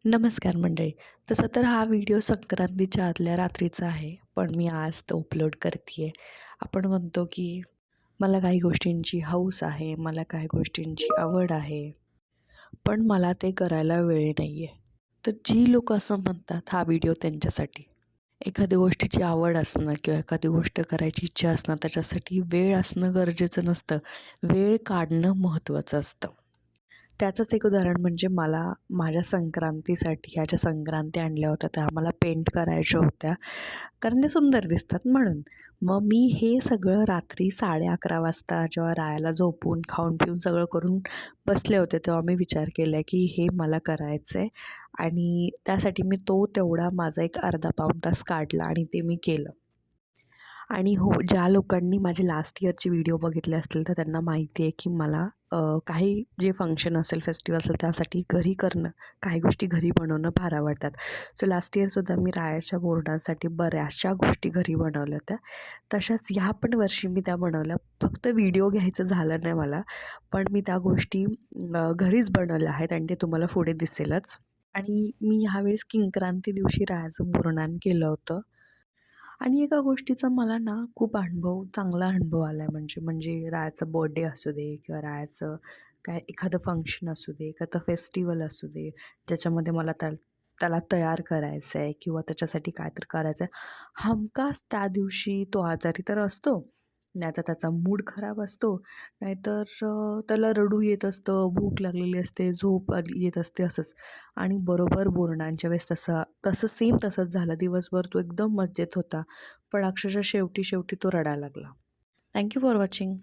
नमस्कार मंडळी. तसं तर हा व्हिडिओ संक्रांतीच्या आदल्या रात्रीचा आहे, पण मी आज तो अपलोड करते आहे. आपण म्हणतो की मला काही गोष्टींची हौस आहे, मला काही गोष्टींची आवड आहे, पण मला ते करायला वेळ नाही आहे. तर जी लोकं असं म्हणतात, हा व्हिडिओ त्यांच्यासाठी. एखाद्या गोष्टीची आवड असणं किंवा एखादी गोष्ट करायची इच्छा असणं, त्याच्यासाठी वेळ असणं गरजेचं नसतं. वेळ काढणं महत्त्वाचं असतं. त्याचंच एक उदाहरण म्हणजे मला माझ्या संक्रांतीसाठी ह्या ज्या संक्रांती आणल्या होत्या त्या मला पेंट करायच्या होत्या, कारण ते सुंदर दिसतात म्हणून. मग मी हे सगळं रात्री 11:30 वाजता जेव्हा रायाला झोपून, खाऊन-पिऊन सगळं करून बसले होते, तेव्हा मी विचार केला की हे मला करायचं आहे आणि त्यासाठी मी तेवढा माझा एक अर्धा पाऊण तास काढला आणि ते मी केलं. आणि हो, ज्या लोकांनी माझे लास्ट इयरचे व्हिडिओ बघितले असतील तर त्यांना माहिती आहे की मला काही जे फंक्शन असेल, फेस्टिवल असेल त्यासाठी घरी करणं, काही गोष्टी घरी बनवणं फार आवडतात. सो लास्ट इयरसुद्धा मी रायाच्या बोर्डांसाठी बऱ्याचशा गोष्टी घरी बनवल्या होत्या. तशाच ह्या पण वर्षी मी त्या बनवल्या. फक्त व्हिडिओ घ्यायचं झालं नाही मला, पण मी त्या गोष्टी घरीच बनवल्या आहेत आणि ते तुम्हाला पुढे दिसेलच. आणि मी ह्यावेळेस किंक्रांती दिवशी रायाचं बोरनान केलं होतं. आणि एका गोष्टीचा मला ना खूप चांगला अनुभव आला आहे म्हणजे म्हणजे रायाचा बर्थडे असू दे किंवा रायाचं काय एखादं फंक्शन असू दे, एखादं फेस्टिवल असू दे, ज्याच्यामध्ये मला त्याला तयार करायचं आहे किंवा त्याच्यासाठी काय तर करायचं आहे. हमखास त्या दिवशी तो आजारी तर असतो, नाहीतर त्याचा मूड खराब असतो, नाहीतर त्याला रडू येत असतं, भूक लागलेली असते, झोप येत असते असंच. आणि बरोबर बोरणांच्या वेळेस तसंच झालं. दिवसभर तो एकदम मजेत होता. पण अक्षरशः शेवटी तो रडायला लागला. Thank you for watching.